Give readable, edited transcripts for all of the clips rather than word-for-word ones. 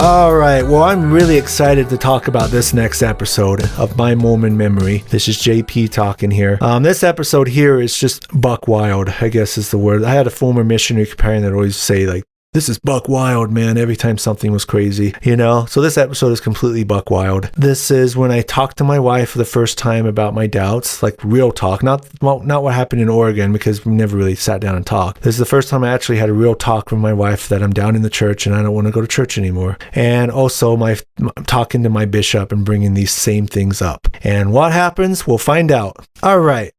All right, well, I'm really excited to talk about this next episode of My Mormon Memory. This is JP talking here. This episode here is just buck wild, I guess is the word. I had a former missionary companion that always say, like, this is buck wild, man, every time something was crazy, you know? So this episode is completely buck wild. This is when I talked to my wife for the first time about my doubts, like real talk, not what happened in Oregon, because we never really sat down and talked. This is the first time I actually had a real talk with my wife that I'm down in the church and I don't want to go to church anymore. And also my talking to my bishop and bringing these same things up. And what happens? We'll find out. All right.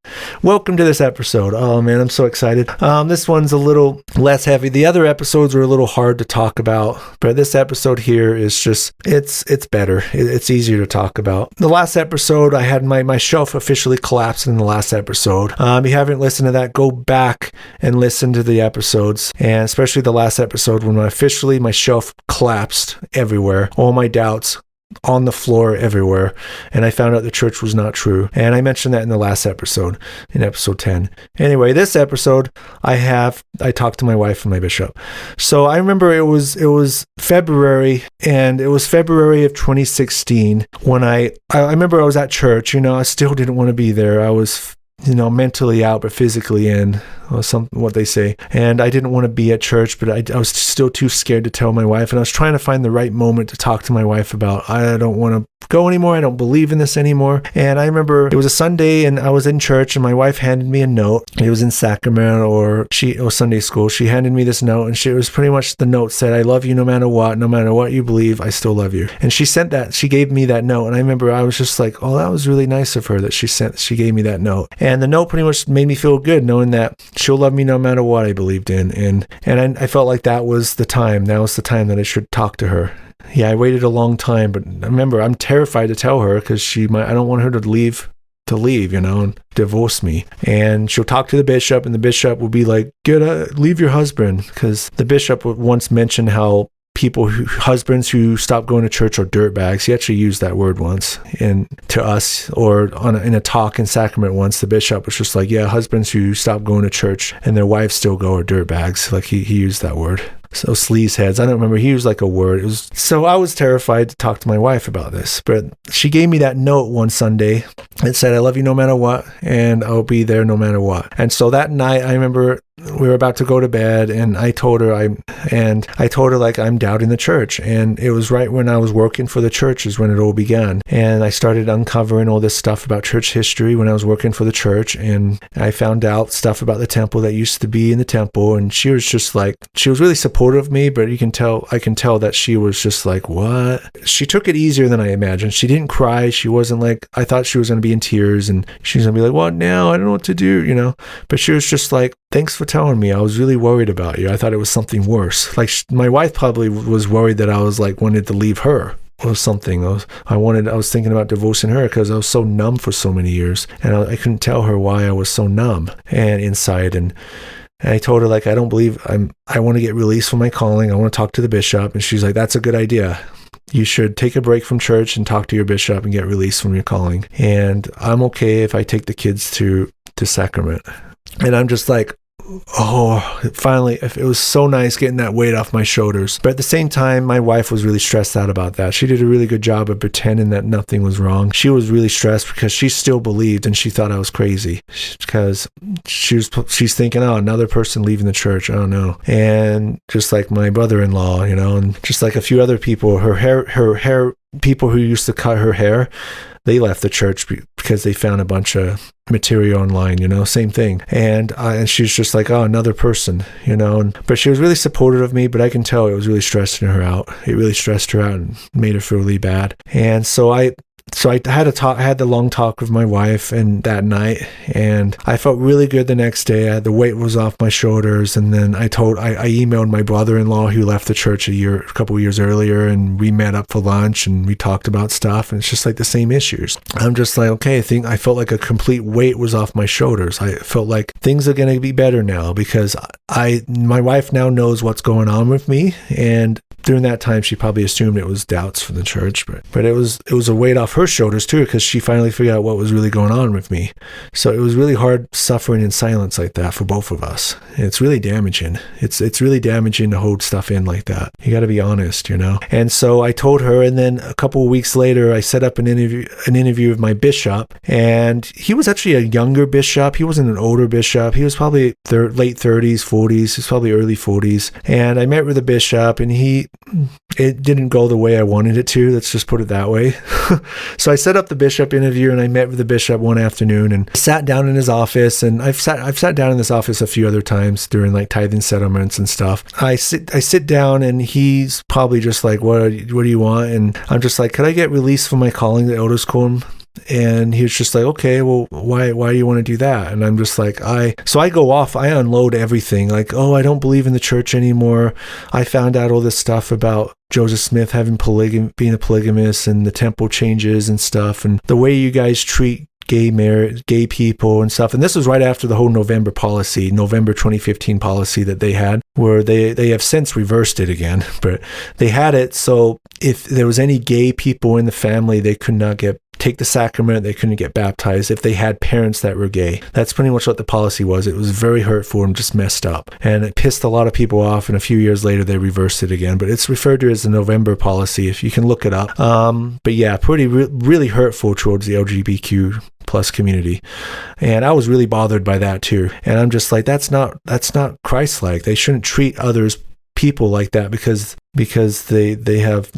Welcome to this episode. Oh man, I'm so excited. This one's a little less heavy. The other episodes were a little hard to talk about, but this episode here is just, it's better. It's easier to talk about. The last episode, I had my shelf officially collapsed in the last episode. If you haven't listened to that, go back and listen to the episodes, and especially the last episode when my shelf collapsed everywhere. All my doubts on the floor everywhere, and I found out the church was not true. And I mentioned that in the last episode, in episode 10. Anyway, this episode, I talked to my wife and my bishop. So I remember it was February, and it was February of 2016 when I remember I was at church. You know, I still didn't want to be there. I was, you know, mentally out, but physically in, or what they say. And I didn't want to be at church, but I was still too scared to tell my wife. And I was trying to find the right moment to talk to my wife about, I don't want to go anymore. I don't believe in this anymore. And I remember it was a Sunday and I was in church and my wife handed me a note. It was in Sacramento or Sunday school. She handed me this note, and it was pretty much, the note said, I love you no matter what you believe, I still love you. And she gave me that note. And I remember I was just like, oh, that was really nice of her that she gave me that note. And the note pretty much made me feel good knowing that she'll love me no matter what I believed in. And I felt like that was the time. That was the time that I should talk to her. Yeah, I waited a long time, but remember, I'm terrified to tell her because I don't want her to leave, you know, and divorce me. And she'll talk to the bishop, and the bishop will be like, leave your husband. Because the bishop once mentioned how husbands who stop going to church are dirtbags. He actually used that word once to us, or in a talk in Sacrament once. The bishop was just like, yeah, husbands who stop going to church and their wives still go are dirtbags. Like he used that word. So sleaze heads. I don't remember. He used like a word. So I was terrified to talk to my wife about this, but she gave me that note one Sunday. It said, I love you no matter what, and I'll be there no matter what. And so that night, I remember we were about to go to bed, and I told her like, I'm doubting the church. And it was right when I was working for the church is when it all began. And I started uncovering all this stuff about church history when I was working for the church. And I found out stuff about the temple that used to be in the temple. And she was just like, she was really supportive of me, but I can tell that she was just like, what? She took it easier than I imagined. She didn't cry. She wasn't like, I thought she was going to be in tears and she's going to be like, what now? I don't know what to do, you know? But she was just like, thanks for telling me. I was really worried about you. I thought it was something worse. Like my wife probably was worried that I was like wanted to leave her or something. I was thinking about divorcing her because I was so numb for so many years, and I couldn't tell her why I was so numb and inside. And I told her like, I don't believe I want to get released from my calling. I want to talk to the bishop. And she's like, that's a good idea. You should take a break from church and talk to your bishop and get released from your calling. And I'm okay if I take the kids to Sacrament. And I'm just like, oh, finally, it was so nice getting that weight off my shoulders. But at the same time, my wife was really stressed out about that. She did a really good job of pretending that nothing was wrong. She was really stressed because she still believed, and she thought I was crazy because she's thinking, oh, another person leaving the church. I don't know. And just like my brother-in-law, you know, and just like a few other people, her hair people who used to cut her hair, they left the church because they found a bunch of material online, you know, same thing. And she's just like, oh, another person, you know. But she was really supportive of me, but I can tell it was really stressing her out. It really stressed her out and made her feel really bad. And so I had the long talk with my wife and that night, and I felt really good the next day. The weight was off my shoulders. And then I emailed my brother-in-law who left the church a couple of years earlier, and we met up for lunch and we talked about stuff, and it's just like the same issues. I'm just like, okay, I felt like a complete weight was off my shoulders. I felt like things are going to be better now because my wife now knows what's going on with me, and during that time she probably assumed it was doubts from the church, but it was a weight off her shoulders too, because she finally figured out what was really going on with me. So it was really hard suffering in silence like that for both of us. It's really damaging. It's really damaging to hold stuff in like that. You got to be honest, And so I told her, and then a couple of weeks later, I set up an interview with my bishop, and he was actually a younger bishop. He wasn't an older bishop. He was probably late 30s, 40s. He was probably early 40s. And I met with the bishop, and it didn't go the way I wanted it to. Let's just put it that way. So I set up the bishop interview, and I met with the bishop one afternoon and sat down in his office. And I've sat down in this office a few other times during like tithing settlements and stuff. I sit down, and he's probably just like, what do you want? And I'm just like, could I get released from my calling to elders quorum? And he was just like, okay, well, why do you want to do that? And I'm just like, so I go off, I unload everything. Like, oh, I don't believe in the church anymore. I found out all this stuff about Joseph Smith having being a polygamist, and the temple changes and stuff, and the way you guys treat gay people and stuff. And this was right after the whole November 2015 policy that they had, where they have since reversed it again, but they had it so if there was any gay people in the family, they could not take the sacrament, they couldn't get baptized if they had parents that were gay. That's pretty much what the policy was. It was very hurtful and just messed up. And it pissed a lot of people off, and a few years later they reversed it again. But it's referred to as the November policy, if you can look it up. But yeah, really hurtful towards the LGBTQ plus community. And I was really bothered by that too. And I'm just like, that's not Christ-like. They shouldn't treat people like that because they have,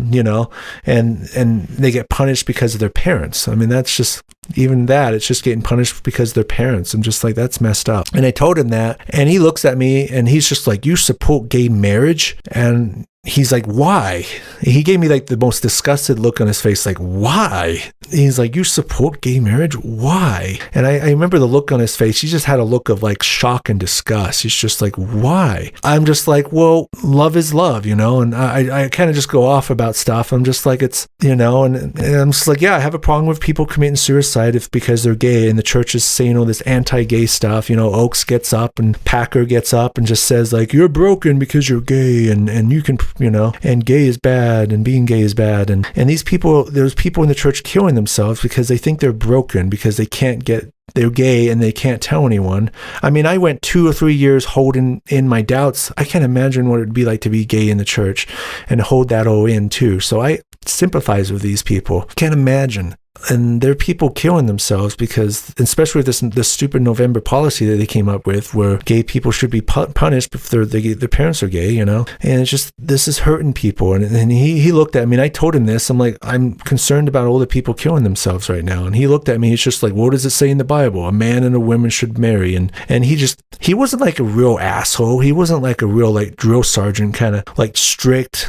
and they get punished because of their parents. I mean, that's just, even that, it's just getting punished because of their parents. I'm just like, that's messed up. And I told him that, and he looks at me and he's just like, you support gay marriage? And he's like, why? He gave me like the most disgusted look on his face, like, why? He's like, you support gay marriage? Why? And I remember the look on his face. He just had a look of like shock and disgust. He's just like, why? I'm just like, well, love is love, and I kind of just go off about stuff. I'm just like, it's, and I'm just like, yeah, I have a problem with people committing suicide because they're gay, and the church is saying all this anti-gay stuff. Oakes gets up and Packer gets up and just says like, you're broken because you're gay, and you can, and gay is bad, and being gay is bad. And there's people in the church killing themselves because they think they're broken, because they're gay and they can't tell anyone. I mean, I went 2 or 3 years holding in my doubts. I can't imagine what it'd be like to be gay in the church and hold that all in too. So I sympathize with these people. Can't imagine. And there are people killing themselves because, especially with this stupid November policy that they came up with, where gay people should be punished if their parents are gay, And it's just, this is hurting people. And he looked at me, and I told him this. I'm like, I'm concerned about all the people killing themselves right now. And he looked at me. He's just like, what does it say in the Bible? A man and a woman should marry. And he wasn't like a real asshole. He wasn't like a real like drill sergeant kind of like strict,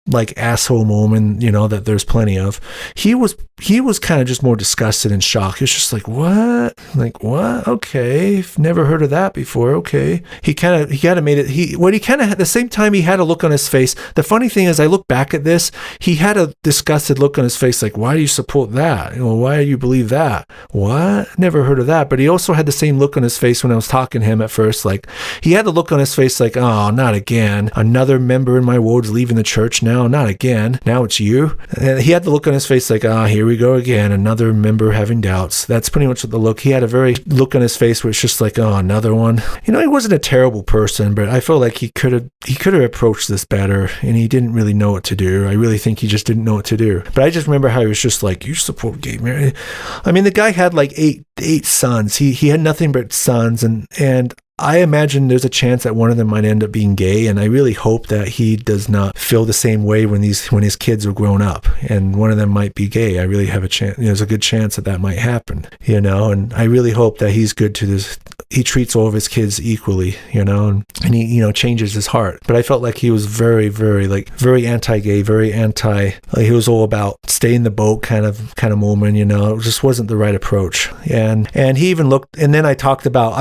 like asshole Mormon, that there's plenty of. He was kind of just more disgusted and shocked. He was just like, what? Like, what? Okay. Never heard of that before. Okay. He kind of made it, at the same time he had a look on his face. The funny thing is, I look back at this, he had a disgusted look on his face, like, why do you support that? Why do you believe that? What? Never heard of that. But he also had the same look on his face when I was talking to him at first. Like, he had the look on his face like, oh, not again. Another member in my ward's leaving the church now. Not again. Now it's you. And he had the look on his face like, here we go again. Another member having doubts. That's pretty much the look. He had a very look on his face where it's just like, another one. He wasn't a terrible person, but I feel like he could have approached this better, and he didn't really know what to do. I really think he just didn't know what to do. But I just remember how he was just like, you support gay marriage? I mean, the guy had like eight sons. He had nothing but sons, and I imagine there's a chance that one of them might end up being gay, and I really hope that he does not feel the same way when his kids are grown up, and one of them might be gay. I really have a chance. There's a good chance that might happen, and I really hope that he's good to this. He treats all of his kids equally, and he, changes his heart. But I felt like he was very, very, very anti-gay, very he was all about stay in the boat kind of Mormon, it just wasn't the right approach. And he even looked, and then I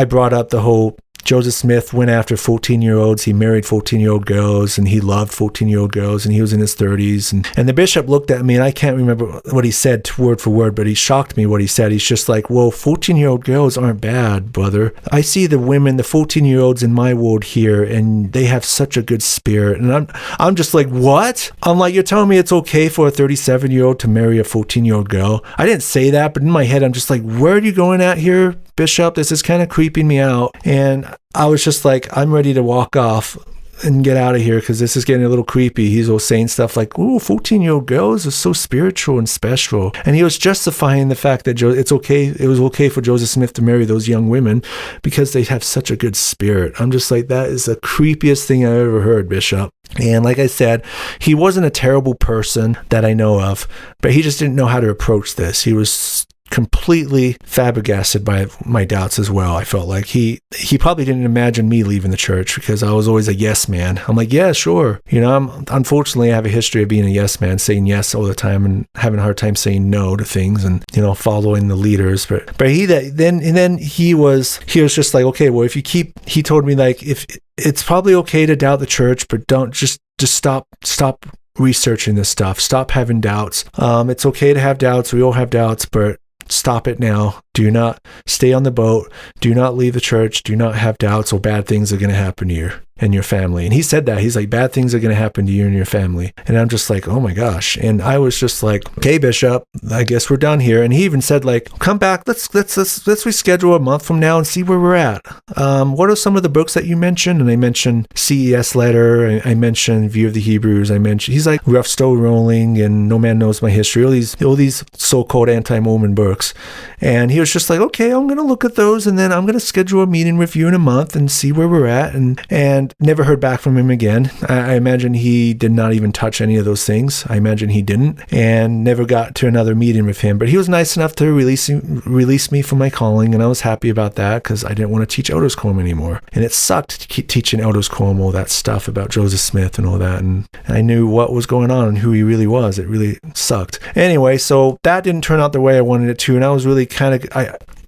brought up the whole Joseph Smith went after 14-year-olds. He married 14-year-old girls, and he loved 14-year-old girls, and he was in his 30s. And the bishop looked at me, and I can't remember what he said word for word, but he shocked me what he said. He's just like, well, 14-year-old girls aren't bad, brother. I see the women, the 14-year-olds in my ward here, and they have such a good spirit. And I'm just like, what? I'm like, you're telling me it's okay for a 37-year-old to marry a 14-year-old girl? I didn't say that, but in my head, I'm just like, where are you going at here, Bishop? This is kind of creeping me out. And I was just like, I'm ready to walk off and get out of here because this is getting a little creepy. He's all saying stuff like, oh, 14-year-old girls are so spiritual and special. And he was justifying the fact that it was okay for Joseph Smith to marry those young women because they have such a good spirit. I'm just like, that is the creepiest thing I've ever heard, Bishop. And like I said, he wasn't a terrible person that I know of, but he just didn't know how to approach this. He was completely flabbergasted by my doubts as well. I felt like he probably didn't imagine me leaving the church because I was always a yes man. I'm like, yeah, sure. Unfortunately, I have a history of being a yes man, saying yes all the time and having a hard time saying no to things and, following the leaders. But he was just like, okay, well, he told me like, if it's probably okay to doubt the church, but don't just stop researching this stuff. Stop having doubts. It's okay to have doubts. We all have doubts, but stop it now. Do not stay on the boat. Do not leave the church. Do not have doubts or bad things are going to happen to you and your family. And he said that. He's like, bad things are going to happen to you and your family. And I'm just like, oh my gosh. And I was just like, okay, Bishop, I guess we're done here. And he even said like, come back. Let's reschedule a month from now and see where we're at. What are some of the books that you mentioned? And I mentioned CES Letter. I mentioned View of the Hebrews. He's like Rough Stone Rolling and No Man Knows My History. All these so-called anti-Mormon books. And he was just like, okay, I'm going to look at those and then I'm going to schedule a meeting with you in a month and see where we're at. And never heard back from him again. I imagine he did not even touch any of those things. I imagine he didn't and never got to another meeting with him. But he was nice enough to release me from my calling, and I was happy about that because I didn't want to teach Elders Quorum anymore. And it sucked to keep teaching Elders Quorum all that stuff about Joseph Smith and all that. And I knew what was going on and who he really was. It really sucked. Anyway, so that didn't turn out the way I wanted it to, and I was really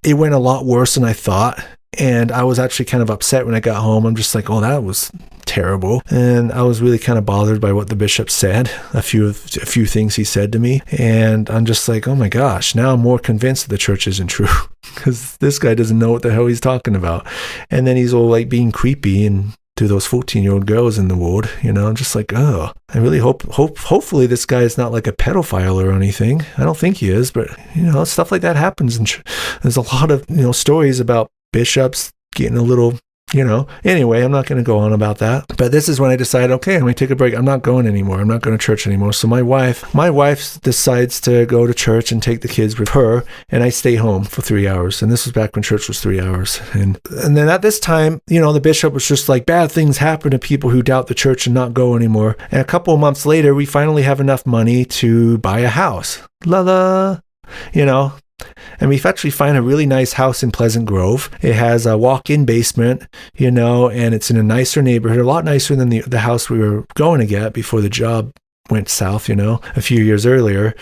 it went a lot worse than I thought. And I was actually kind of upset when I got home. I'm just like, oh, that was terrible. And I was really kind of bothered by what the bishop said, a few things he said to me. And I'm just like, oh my gosh, now I'm more convinced that the church isn't true because this guy doesn't know what the hell he's talking about. And then he's all like being creepy and to those 14-year-old girls in the ward, I'm just like, oh, I really hopefully this guy is not like a pedophile or anything. I don't think he is, but stuff like that happens. And there's a lot of, stories about bishops getting a little, anyway, I'm not going to go on about that. But this is when I decided, okay, I'm going to take a break. I'm not going anymore. I'm not going to church anymore. So my wife decides to go to church and take the kids with her, and I stay home for 3 hours. And this was back when church was 3 hours. And then at this time, the bishop was just like, bad things happen to people who doubt the church and not go anymore. And a couple of months later, we finally have enough money to buy a house. And we've actually found a really nice house in Pleasant Grove. It has a walk-in basement, and it's in a nicer neighborhood, a lot nicer than the house we were going to get before the job went south, a few years earlier.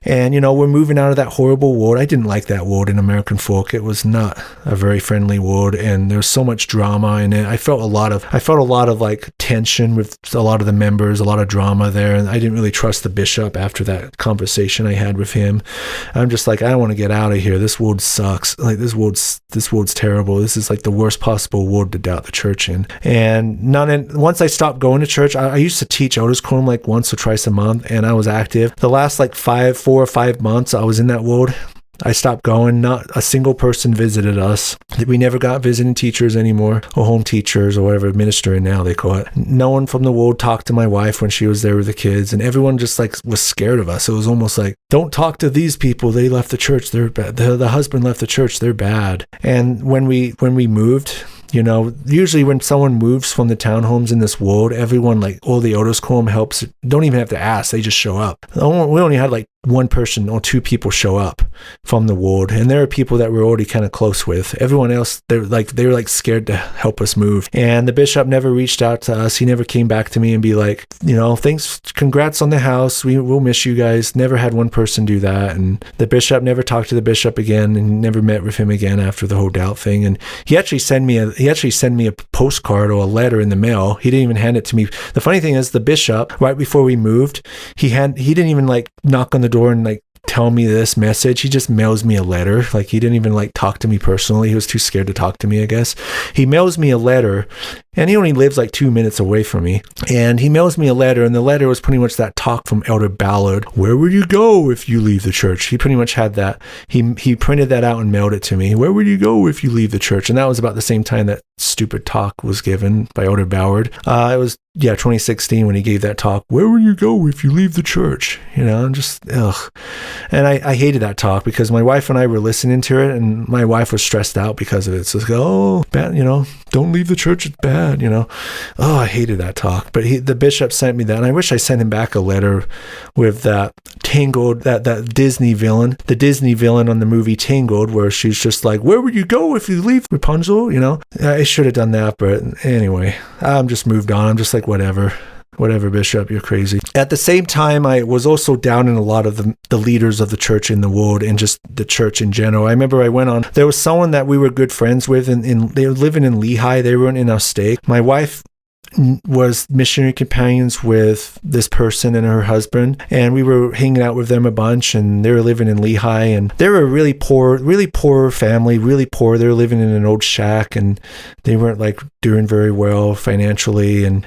And, we're moving out of that horrible ward. I didn't like that ward in American Folk. It was not a very friendly ward, and there's so much drama in it. I felt a lot of like tension with a lot of the members, a lot of drama there, and I didn't really trust the bishop after that conversation I had with him. I'm just like, I don't want to get out of here. This ward sucks. Like this ward's terrible. This is like the worst possible ward to doubt the church in. And once I stopped going to church, I used to teach Elders Quorum like once or twice a month, and I was active. The last like 4 or 5 months I was in that ward, I stopped going. Not a single person visited us. We never got visiting teachers anymore, or home teachers, or whatever, ministering now they call it. No one from the ward talked to my wife when she was there with the kids, and everyone just like was scared of us. It was almost like, don't talk to these people. They left the church. They're bad. The husband left the church. They're bad. And when we moved, usually when someone moves from the townhomes in this ward, everyone, like all the Elders Quorum helps, don't even have to ask. They just show up. We only had like one person or two people show up from the ward, and there are people that we're already kind of close with. Everyone else, they were like scared to help us move. And the bishop never reached out to us. He never came back to me and be like, thanks, congrats on the house. We'll miss you guys. Never had one person do that. And the bishop never talked to the bishop again, and never met with him again after the whole doubt thing. And he actually sent me a postcard or a letter in the mail. He didn't even hand it to me. The funny thing is, the bishop, right before we moved, he didn't even like knock on the door and like tell me this message. He just mails me a letter. Like, he didn't even like talk to me personally. He was too scared to talk to me, I guess. He mails me a letter, and he only lives like 2 minutes away from me. And he mails me a letter, and the letter was pretty much that talk from Elder Ballard. Where would you go if you leave the church? He pretty much had that. He printed that out and mailed it to me. Where would you go if you leave the church? And that was about the same time that stupid talk was given by Elder Ballard. It was 2016 when he gave that talk. Where will you go if you leave the church? I'm just ugh. And I hated that talk because my wife and I were listening to it, and my wife was stressed out because of it. So it's like, oh, bad, don't leave the church, it's bad, Oh, I hated that talk. But the bishop sent me that, and I wish I sent him back a letter with that Tangled, that Disney villain, the Disney villain on the movie Tangled, where she's just like, where would you go if you leave Rapunzel? I should have done that, but anyway, I'm just moved on. I'm just like, whatever, bishop, you're crazy. At the same time, I was also down in a lot of the leaders of the church in the world and just the church in general. I remember there was someone that we were good friends with, and they were living in Lehigh. They were in our state. My wife was missionary companions with this person and her husband, and we were hanging out with them a bunch, and they were living in Lehigh, and they were a really poor family, really poor. They were living in an old shack, and they weren't like doing very well financially, and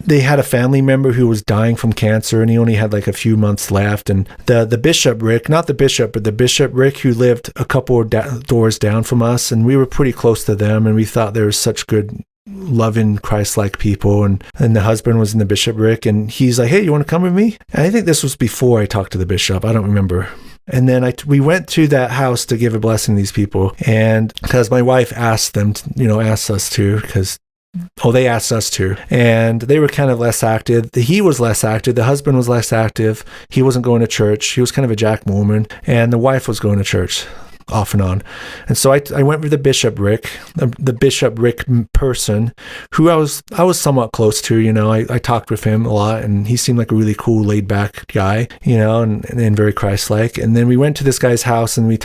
they had a family member who was dying from cancer, and he only had like a few months left. And the bishop Rick, not the bishop, but the bishop Rick, who lived a couple of doors down from us, and we were pretty close to them, and we thought they were such good, loving, Christ-like people, and the husband was in the bishopric, and he's like, hey, you want to come with me? And I think this was before I talked to the bishop. I don't remember. And then we went to that house to give a blessing to these people, and because my wife asked them to, asked us to, they asked us to, and they were kind of less active. He was less active. The husband was less active. He wasn't going to church. He was kind of a Jack Mormon, and the wife was going to church off and on. And so I went with the Bishop Rick person, who I was somewhat close to. I talked with him a lot, and he seemed like a really cool, laid back guy, and very Christ-like. And then we went to this guy's house, and we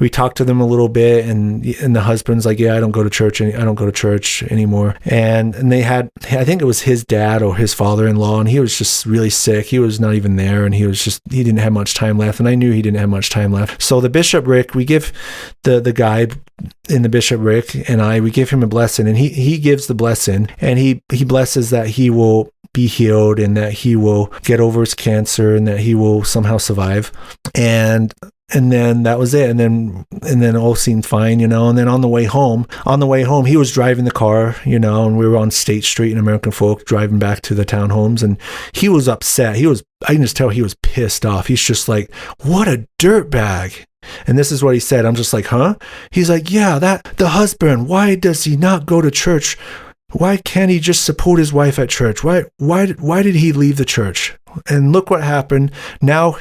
talked to them a little bit, and the husband's like, yeah, I don't go to church anymore. And they had, I think it was his dad or his father-in-law, and he was just really sick. He was not even there, and he didn't have much time left, and I knew he didn't have much time left. So the Bishop Rick, we give the guy in the Bishop Rick and we give him a blessing, and he gives the blessing, and he blesses that he will be healed, and that he will get over his cancer, and that he will somehow survive. And then that was it. And then all seemed fine, And then on the way home, he was driving the car, and we were on State Street in American Folk driving back to the townhomes, and he was upset. I can just tell he was pissed off. He's just like, what a dirtbag. And this is what he said. I'm just like, huh? He's like, yeah, the husband, why does he not go to church? Why can't he just support his wife at church? Why did he leave the church? And look what happened. Now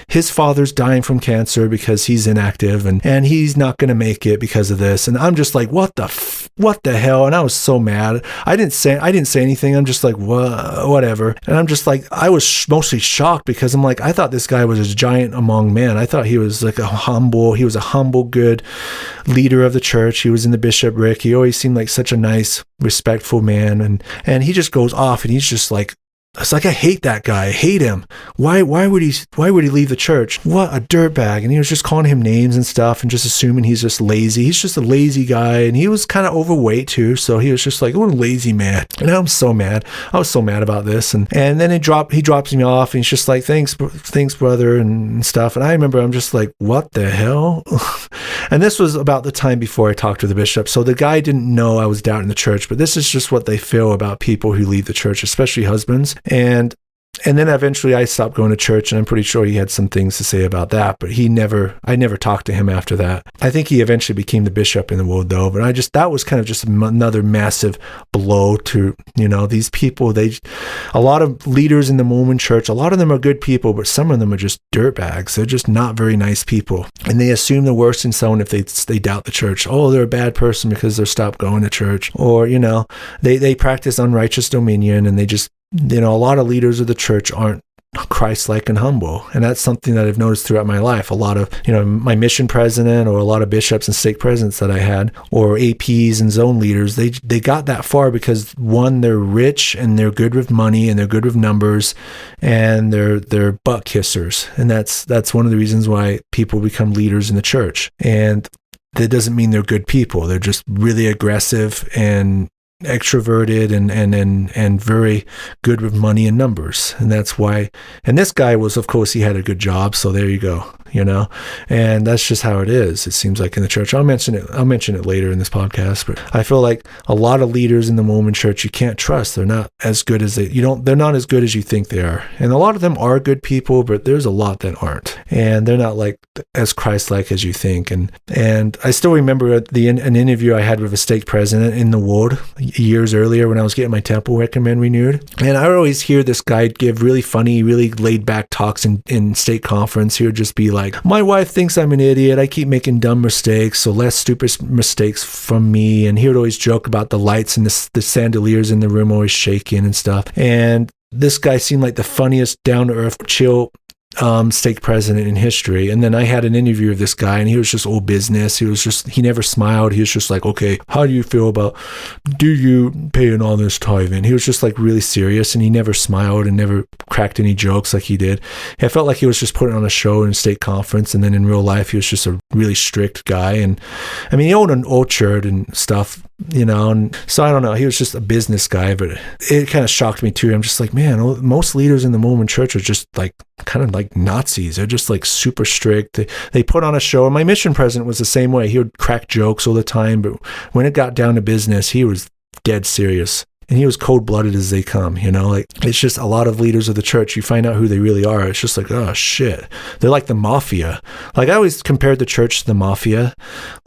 his father's dying from cancer because he's inactive, and he's not going to make it because of this. And I'm just like, what the hell? And I was so mad. I didn't say anything. I'm just like, whatever. And I'm just like, I was mostly shocked because I'm like, I thought this guy was a giant among men. I thought he was like a humble, good leader of the church. He was in the Bishop Rick. He always seemed like such a nice, respectful man. And he just goes off, and he's just like, it's like, I hate that guy. I hate him. Why would he leave the church? What a dirtbag. And he was just calling him names and stuff, and just assuming he's just lazy. He's just a lazy guy, and he was kind of overweight too. So he was just like, what a lazy man. And I'm so mad. I was so mad about this. And then he drops me off, and he's just like, thanks brother, and stuff. And I remember I'm just like, what the hell? And this was about the time before I talked to the bishop. So the guy didn't know I was doubting the church, but this is just what they feel about people who leave the church, especially husbands. And And then eventually I stopped going to church, and I'm pretty sure he had some things to say about that, but I never talked to him after that. I think he eventually became the bishop in the world though, but that was kind of just another massive blow to, these people. A lot of leaders in the Mormon church, a lot of them are good people, but some of them are just dirtbags. They're just not very nice people. And they assume the worst in someone if they doubt the church. Oh, they're a bad person because they're stopped going to church. Or, they practice unrighteous dominion, and they just, a lot of leaders of the church aren't Christ-like and humble. And that's something that I've noticed throughout my life. A lot of, my mission president, or a lot of bishops and stake presidents that I had, or APs and zone leaders, they got that far because, one, they're rich and they're good with money and they're good with numbers, and they're butt kissers. And that's one of the reasons why people become leaders in the church. And that doesn't mean they're good people. They're just really aggressive and extroverted and very good with money and numbers. And that's why, and this guy was, of course, he had a good job, so there you go, and that's just how it is, it seems like, in the church. I'll mention it later in this podcast, but I feel like a lot of leaders in the Mormon church you can't trust. They're not as good as they're not as good as you think they are. And a lot of them are good people, but there's a lot that aren't, and they're not like as Christ-like as you think. And I still remember an interview I had with a stake president in the ward years earlier when I was getting my temple recommend renewed. And I would always hear this guy give really funny, really laid back talks in state conference. He would just be like, my wife thinks I'm an idiot. I keep making dumb mistakes, so less stupid mistakes from me. And he would always joke about the lights and the chandeliers in the room always shaking and stuff. And this guy seemed like the funniest, down-to-earth, chill stake president in history. And then I had an interview of this guy, and he was just old business. He never smiled. He was just like, okay, how do you feel about, do you pay an honest tithing? He was just like really serious, and he never smiled and never cracked any jokes like he did. I felt like he was just putting on a show in a state conference, and then in real life he was just a really strict guy. And I mean, he owned an orchard and stuff, and so I don't know, he was just a business guy, but it kind of shocked me too. I'm just like, man, most leaders in the Mormon church are just like kind of like Nazis. They're just like super strict. They put on a show, and my mission president was the same way. He would crack jokes all the time, but when it got down to business, he was dead serious. And he was cold-blooded as they come, like, it's just a lot of leaders of the church, you find out who they really are. It's just like, oh shit, they're like the mafia. Like, I always compared the church to the mafia.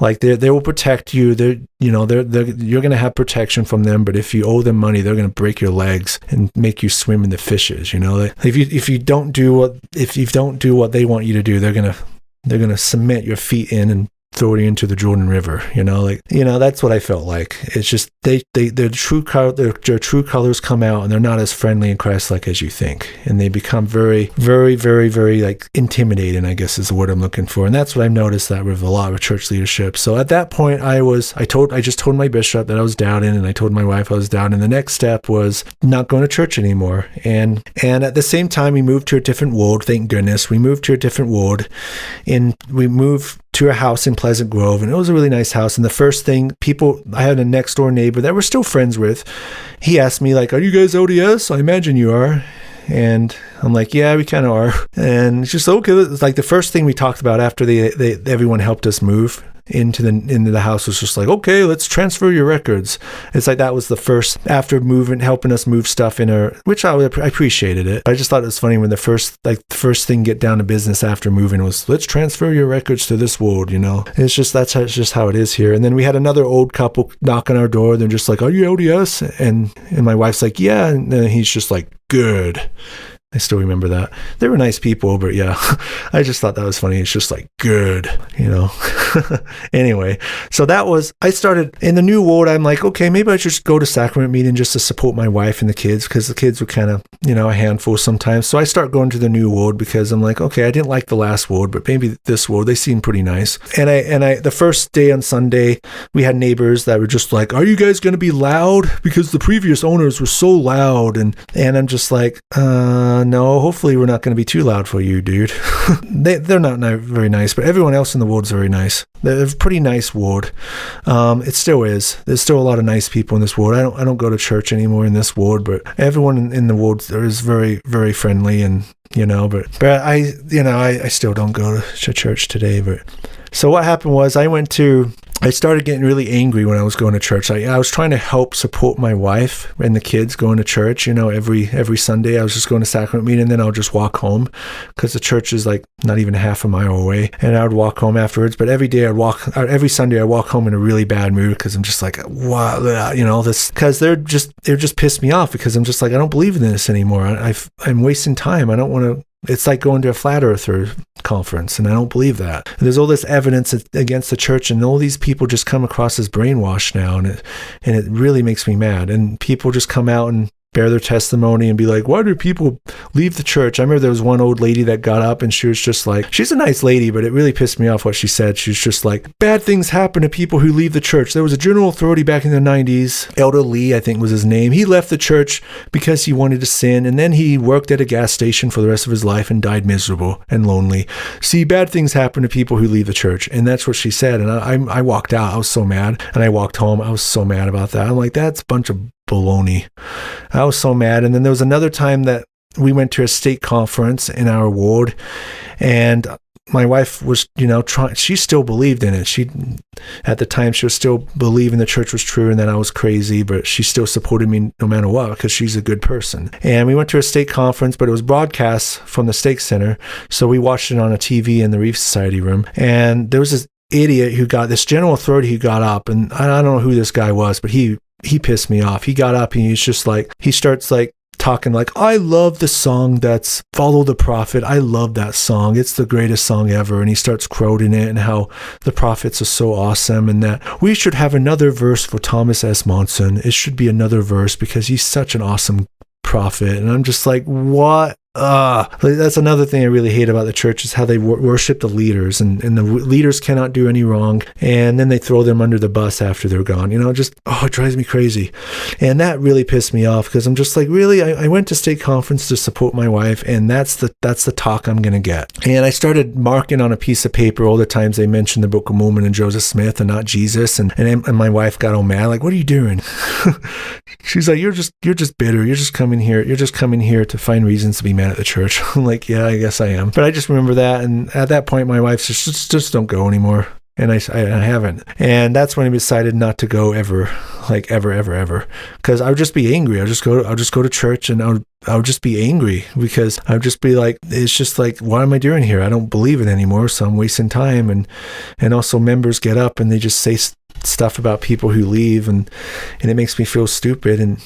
Like, they will protect you. They're you're going to have protection from them, but if you owe them money, they're going to break your legs and make you swim in the fishes. Like, if you don't do what they want you to do, they're going to cement your feet in and throw it into the Jordan River, that's what I felt like. It's just their true colors come out, and they're not as friendly and Christ-like as you think, and they become very, very, very, very like intimidating, I guess is the word I'm looking for. And that's what I've noticed that with a lot of church leadership. So at that point, I just told my bishop that I was doubting, and I told my wife I was doubting, and the next step was not going to church anymore. And at the same time, we moved to a different ward. Thank goodness we moved to a different ward, and we moved to a house in Pleasant Grove, and it was a really nice house. And the first thing, I had a next door neighbor that we're still friends with. He asked me, like, are you guys ODS? I imagine you are. And I'm like, yeah, we kind of are. And it's just okay. It's like the first thing we talked about after everyone helped us move into the house was just like, okay, let's transfer your records. It's like that was the first, after helping us move stuff in her, which I appreciated it. I just thought it was funny when the first thing get down to business after moving was, let's transfer your records to this ward. It's just how it is here. And then we had another old couple knock on our door. They're just like, are you ODS? And my wife's like, yeah. And then he's just like, good. I still remember that. They were nice people, but yeah, I just thought that was funny. It's just like, good, Anyway, so I started in the new ward. I'm like, okay, maybe I should just go to sacrament meeting just to support my wife and the kids, because the kids were kind of, a handful sometimes. So I start going to the new ward because I'm like, okay, I didn't like the last ward, but maybe this ward, they seem pretty nice. And I the first day on Sunday, we had neighbors that were just like, are you guys going to be loud? Because the previous owners were so loud. And I'm just like, no, hopefully we're not going to be too loud for you, dude. They're not very nice, but everyone else in the ward's very nice. They're a pretty nice ward. It still is. There's still a lot of nice people in this ward. I don't go to church anymore in this ward, but everyone in the ward is very, very friendly, and but I still don't go to church today. But so what happened was I I started getting really angry when I was going to church. I was trying to help support my wife and the kids going to church. Every Sunday I was just going to sacrament meeting, and then I'll just walk home because the church is like not even half a mile away, and I would walk home afterwards. But every Sunday I walk home in a really bad mood because I'm just like, wow, this, because they're just pissed me off because I'm just like, I don't believe in this anymore. I'm wasting time. I don't want to. It's like going to a flat earther conference, and I don't believe that. There's all this evidence against the church, and all these people just come across as brainwashed now, and it really makes me mad. And people just come out and bear their testimony and be like, why do people leave the church? I remember there was one old lady that got up, and she was just like, she's a nice lady, but it really pissed me off what she said. She was just like, bad things happen to people who leave the church. There was a general authority back in the 90s, Elder Lee, I think was his name. He left the church because he wanted to sin, and then he worked at a gas station for the rest of his life and died miserable and lonely. See, bad things happen to people who leave the church. And that's what she said. And I walked out. I was so mad. And I walked home. I was so mad about that. I'm like, that's a bunch of baloney. I was so mad. And then there was another time that we went to a stake conference in our ward, and my wife was, she still believed in it. At the time, she was still believing the church was true and that I was crazy, but she still supported me no matter what because she's a good person. And we went to a stake conference, but it was broadcast from the stake center. So we watched it on a TV in the Reef Society room. And there was this idiot this general authority who got up, and I don't know who this guy was, but he pissed me off. He got up and he's just like, he starts like talking like, I love the song that's Follow the Prophet. I love that song. It's the greatest song ever. And he starts quoting it and how the prophets are so awesome and that we should have another verse for Thomas S. Monson. It should be another verse because he's such an awesome prophet. And I'm just like, what? That's another thing I really hate about the church is how they worship the leaders, and the leaders cannot do any wrong, and then they throw them under the bus after they're gone. It drives me crazy. And that really pissed me off because I'm just like, really? I went to stake conference to support my wife, and that's the talk I'm going to get. And I started marking on a piece of paper all the times they mentioned the Book of Mormon and Joseph Smith and not Jesus, and my wife got all mad, like, what are you doing? She's like, you're just bitter. You're just coming here to find reasons to be mad at the church. I'm like, yeah, I guess I am. But I just remember that, and at that point my wife says, just don't go anymore. And I haven't. And that's when I decided not to go ever, like ever, because I would just be angry. I'll just go to church, and I would just be angry because I would just be like, it's just like, what am I doing here? I don't believe it anymore, so I'm wasting time. And also members get up and they just say stuff about people who leave, and it makes me feel stupid, and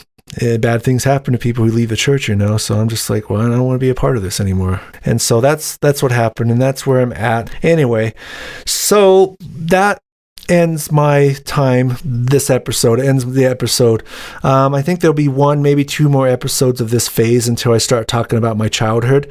bad things happen to people who leave the church, so I'm just like, well, I don't want to be a part of this anymore. And so that's what happened, and that's where I'm at. Anyway, so that ends my time. This episode ends the episode. I think there'll be one, maybe two more episodes of this phase until I start talking about my childhood.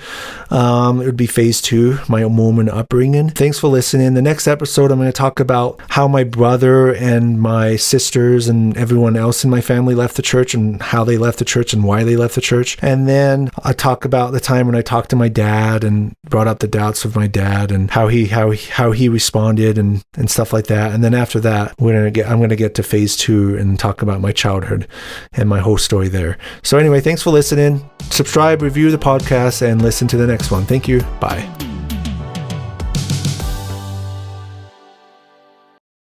It would be phase 2, my Mormon upbringing. Thanks for listening. The next episode, I'm going to talk about how my brother and my sisters and everyone else in my family left the church, and how they left the church and why they left the church. And then I talk about the time when I talked to my dad and brought up the doubts of my dad and how he responded and stuff like that. And then after that, I'm going to get to phase 2 and talk about my childhood and my whole story there. So anyway, thanks for listening. Subscribe, review the podcast, and listen to the next one. Thank you. Bye.